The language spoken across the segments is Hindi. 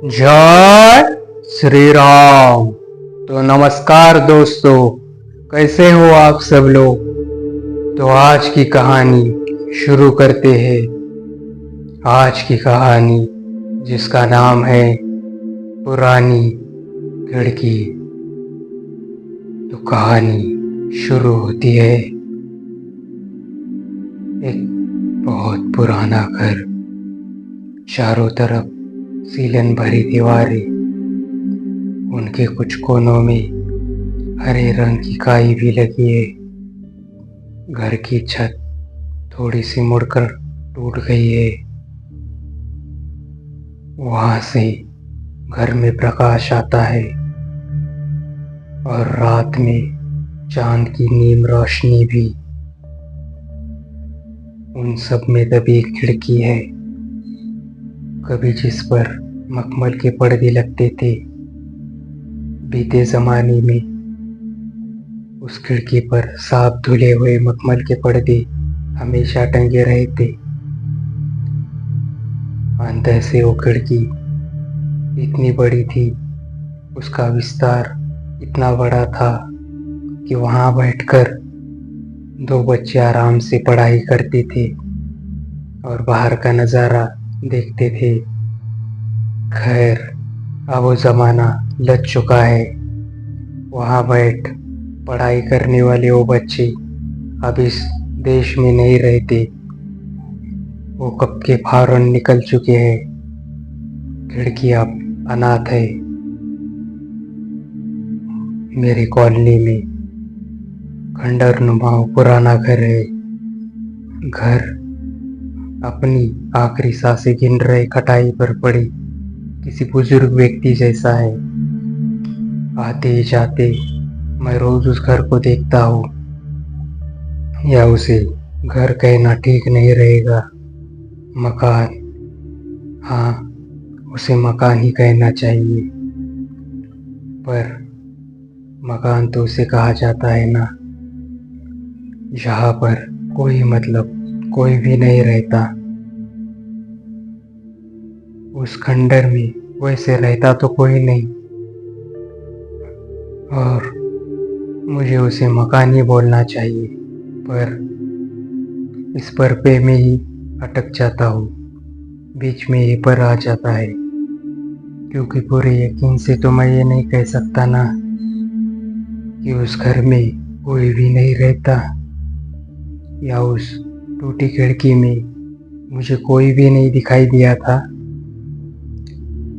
जय श्री राम। तो नमस्कार दोस्तों, कैसे हो आप सब लोग। तो आज की कहानी शुरू करते हैं। आज की कहानी जिसका नाम है पुरानी खिड़की। तो कहानी शुरू होती है। एक बहुत पुराना घर, चारों तरफ सीलन भरी दीवारें, उनके कुछ कोनों में हरे रंग की काई भी लगी है। घर की छत थोड़ी सी मुड़कर टूट गई है। वहां से घर में प्रकाश आता है और रात में चांद की नीम रोशनी भी। उन सब में दबी एक खिड़की है, कभी जिस पर मखमल के पर्दे लगते थे। बीते जमाने में उस खिड़की पर साफ धुले हुए मखमल के पर्दे हमेशा टंगे रहे थे। अंदर से वो खिड़की इतनी बड़ी थी, उसका विस्तार इतना बड़ा था कि वहां बैठकर दो बच्चे आराम से पढ़ाई करते थे और बाहर का नज़ारा देखते थे। खैर, अब वो ज़माना लग चुका है। वहाँ बैठ पढ़ाई करने वाले वो बच्चे अब इस देश में नहीं रहते। वो कब के फॉरेन निकल चुके हैं। खिड़की अब अनाथ है। मेरी कॉलोनी में खंडर नुमा पुराना घर है। घर अपनी आखिरी सांसें गिन रहे खटाई पर पड़ी किसी बुजुर्ग व्यक्ति जैसा है। आते जाते मैं रोज उस घर को देखता हूँ, या उसे घर कहना ठीक नहीं रहेगा, मकान। हाँ, उसे मकान ही कहना चाहिए, पर मकान तो उसे कहा जाता है ना जहाँ पर कोई भी नहीं रहता। उस खंडर में वैसे रहता तो कोई नहीं, और मुझे उसे मकान ही बोलना चाहिए, पर इस पर पे में ही अटक जाता हूँ। बीच में ये पर आ जाता है, क्योंकि पूरे यकीन से तो मैं ये नहीं कह सकता ना कि उस घर में कोई भी नहीं रहता, या उस टूटी खिड़की में मुझे कोई भी नहीं दिखाई दिया था।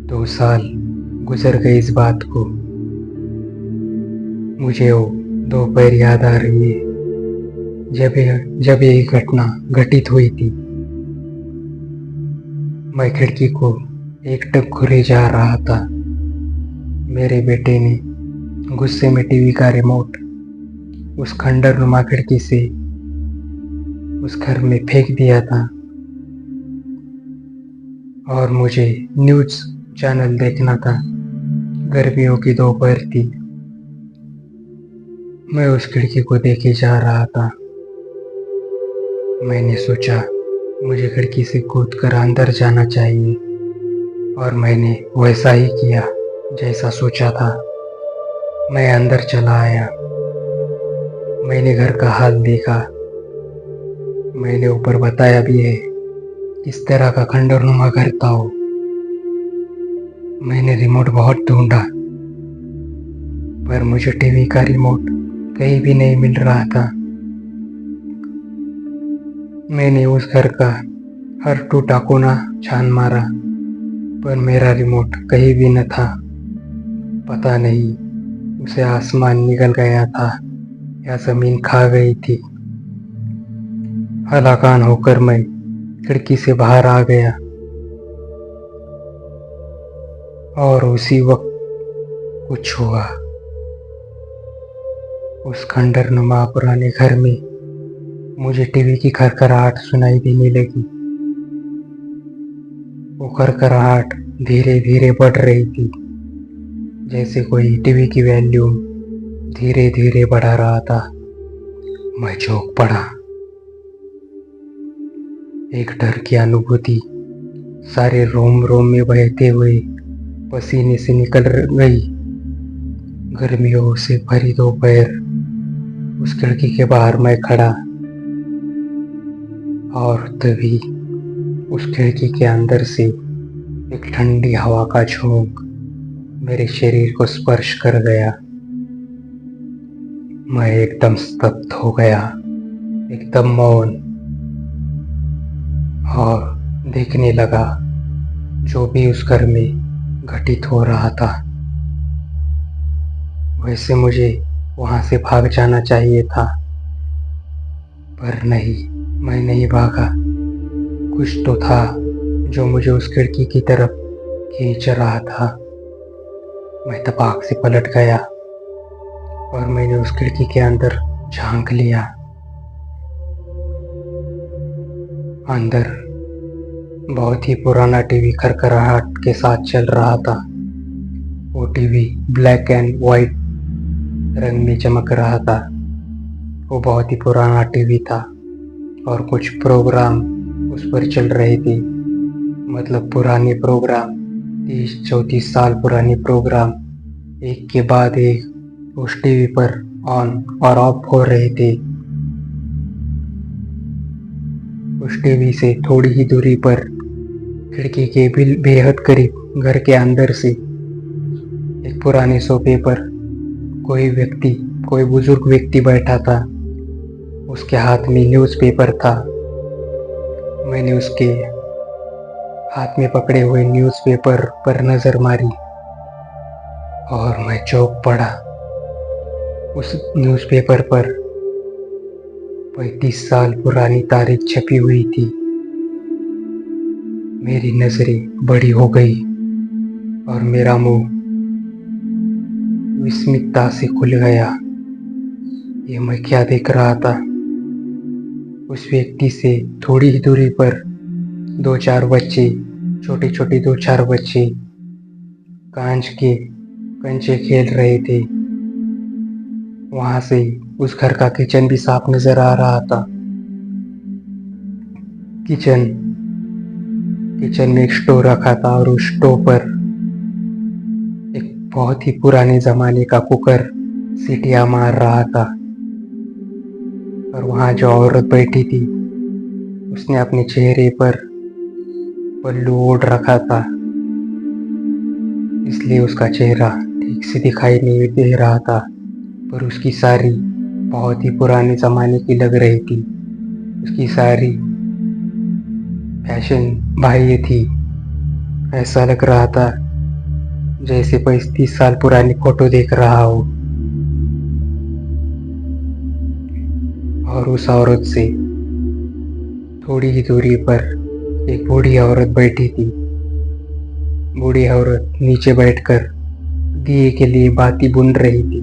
2 साल गुजर गए इस बात को। मुझे वो दोपहर याद आ रही है जब ये घटना घटित हुई थी। मैं खिड़की को एकटक घूरे जा रहा था। मेरे बेटे ने गुस्से में टीवी का रिमोट उस खंडर नुमा खिड़की से उस घर में फेंक दिया था, और मुझे न्यूज़ चैनल देखना था। गर्मियों की दोपहर थी। मैं उस खिड़की को देखे जा रहा था। मैंने सोचा मुझे खिड़की से कूदकर अंदर जाना चाहिए, और मैंने वैसा ही किया जैसा सोचा था। मैं अंदर चला आया। मैंने घर का हाल देखा। मैंने ऊपर बताया भी है किस तरह का खंडरनुमा घर था वो। मैंने रिमोट बहुत ढूंढा, पर मुझे टीवी का रिमोट कहीं भी नहीं मिल रहा था। मैंने उस घर का हर टूटा कोना छान मारा, पर मेरा रिमोट कहीं भी न था। पता नहीं उसे आसमान निगल गया था या जमीन खा गई थी। हलाकान होकर मैं खिड़की से बाहर आ गया, और उसी वक्त कुछ हुआ। उस खंडर नुमा पुराने घर में मुझे टीवी की खरखराहट सुनाई देने लगी। वो खरखराहट धीरे धीरे बढ़ रही थी, जैसे कोई टीवी की वॉल्यूम धीरे धीरे बढ़ा रहा था। मैं चौंक पड़ा। एक डर की अनुभूति सारे रोम रोम में बहते हुए पसीने से निकल गई। गर्मियों से भरी दोपहर, उस खिड़की के बाहर मैं खड़ा, और तभी उस खिड़की के अंदर से एक ठंडी हवा का झोंका मेरे शरीर को स्पर्श कर गया। मैं एकदम स्तब्ध हो गया, एकदम मौन, और देखने लगा जो भी उस घर में घटित हो रहा था। वैसे मुझे वहां से भाग जाना चाहिए था, पर नहीं, मैं नहीं भागा। कुछ तो था जो मुझे उस खिड़की की तरफ खींच रहा था। मैं तपाक से पलट गया और मैंने उस खिड़की के अंदर झांक लिया। अंदर बहुत ही पुराना टीवी खरखराहट के साथ चल रहा था। वो टीवी ब्लैक एंड वाइट रंग में चमक रहा था। वो बहुत ही पुराना टीवी था और कुछ प्रोग्राम उस पर चल रहे थे, मतलब पुराने प्रोग्राम, 30-34 साल पुराने प्रोग्राम एक के बाद एक उस टीवी पर ऑन और ऑफ हो रहे थे। उस टीवी से थोड़ी ही दूरी पर, खिड़की के बेहद करीब, घर के अंदर से एक पुराने सोफे पर कोई बुजुर्ग व्यक्ति बैठा था। उसके हाथ में न्यूज़पेपर था। मैंने उसके हाथ में पकड़े हुए न्यूज़पेपर पर नजर मारी और मैं चौंक पड़ा। उस न्यूज़पेपर पर 35 साल पुरानी तारीख छपी हुई थी। मेरी नजरें बड़ी हो गई और मेरा मुंह विस्मितता से खुल गया। ये मैं क्या देख रहा था? उस व्यक्ति से थोड़ी ही दूरी पर छोटे छोटे दो चार बच्चे कांच के कंचे खेल रहे थे। वहां से उस घर का किचन भी साफ नजर आ रहा था। किचन में एक स्टोव रखा था और उस स्टोव पर एक बहुत ही पुराने जमाने का कुकर सीटियां मार रहा था। और वहां जो औरत बैठी थी, उसने अपने चेहरे पर पल्लू ओढ़ रखा था, इसलिए उसका चेहरा ठीक से दिखाई नहीं दे रहा था। पर उसकी साड़ी बहुत ही पुराने जमाने की लग रही थी। उसकी साड़ी फैशन बाह्य थी। ऐसा लग रहा था जैसे 35 साल पुरानी फोटो देख रहा हो। और उस औरत से थोड़ी ही दूरी पर एक बूढ़ी औरत बैठी थी। बूढ़ी औरत नीचे बैठकर दिए के लिए बाती बुन रही थी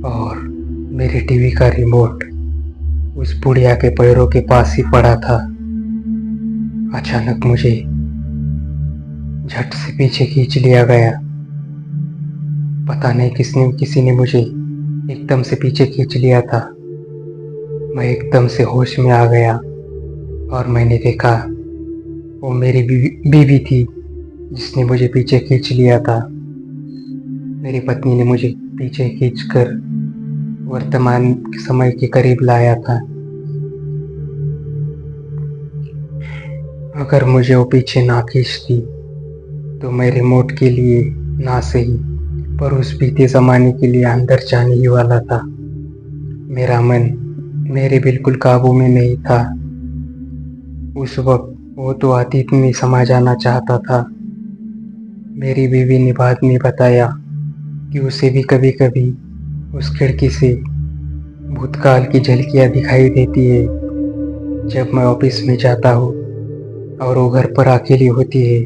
और मेरे टीवी का रिमोट उस बुढ़िया के पैरों के पास ही पड़ा था। अचानक मुझे झट से पीछे खींच लिया गया। पता नहीं किसी ने मुझे एकदम से पीछे खींच लिया था। मैं एकदम से होश में आ गया और मैंने देखा वो मेरी बीवी थी जिसने मुझे पीछे खींच लिया था। मेरी पत्नी ने मुझे पीछे खींचकर वर्तमान समय के करीब लाया था। अगर मुझे वो पीछे ना खींचती तो मैं रिमोट के लिए ना सही, पर उस बीते जमाने के लिए अंदर जाने ही वाला था। मेरा मन मेरे बिल्कुल काबू में नहीं था। उस वक्त वो तो अतीत में समा जाना चाहता था। मेरी बीवी ने बाद में बताया कि उसे भी कभी कभी उस खिड़की से भूतकाल की झलकियां दिखाई देती है। जब मैं ऑफिस में जाता हूँ और वो घर पर अकेली होती है,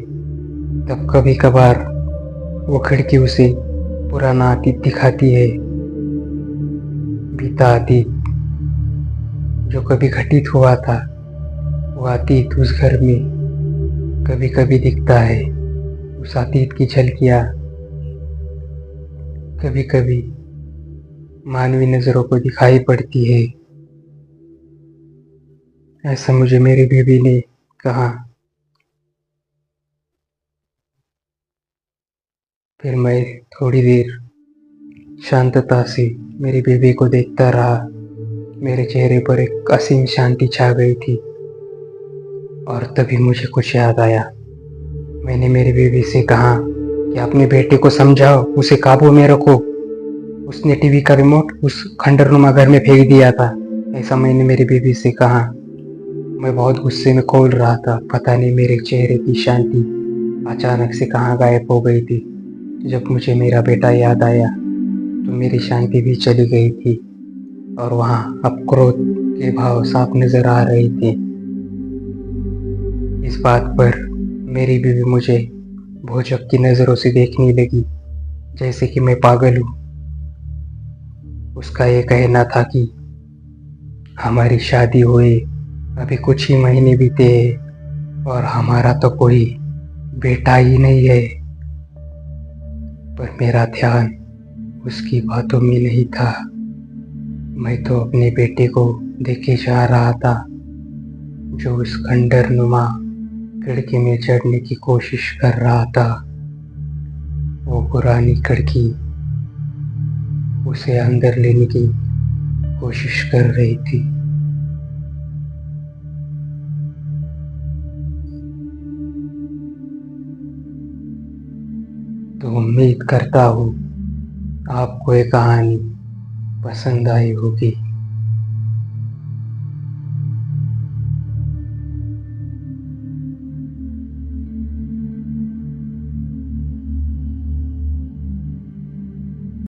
तब कभी कभार वो खिड़की उसे पुराना अतीत दिखाती है। बीता अतीत जो कभी घटित हुआ था, वो अतीत उस घर में कभी कभी दिखता है। उस अतीत की झलकियां कभी कभी मानवी नजरों को दिखाई पड़ती है। ऐसा मुझे मेरी बीवी ने कहा। फिर मैं थोड़ी देर शांतता से मेरी बीवी को देखता रहा। मेरे चेहरे पर एक असीम शांति छा गई थी और तभी मुझे कुछ याद आया। मैंने मेरी बीवी से कहा कि अपने बेटे को समझाओ, उसे काबू में रखो। उसने टीवी का रिमोट उस खंडरनुमा घर में फेंक दिया था, ऐसा मैंने मेरी बीवी से कहा। मैं बहुत गुस्से में खोल रहा था। पता नहीं मेरे चेहरे की शांति अचानक से कहाँ गायब हो गई थी। जब मुझे मेरा बेटा याद आया तो मेरी शांति भी चली गई थी और वहाँ अब क्रोध के भाव साफ नजर आ रहे थे। इस बात पर मेरी बीवी मुझे भौचक की नज़रों से देखने लगी, जैसे कि मैं पागल हूँ। उसका ये कहना था कि हमारी शादी हुए अभी कुछ ही महीने बीते हैं और हमारा तो कोई बेटा ही नहीं है। पर मेरा ध्यान उसकी बातों में नहीं था। मैं तो अपने बेटे को देखे जा रहा था, जो उस खंडरनुमा खिड़की में चढ़ने की कोशिश कर रहा था। वो पुरानी खिड़की उसे अंदर लेने की कोशिश कर रही थी। तो उम्मीद करता हूँ आपको ये कहानी पसंद आई होगी।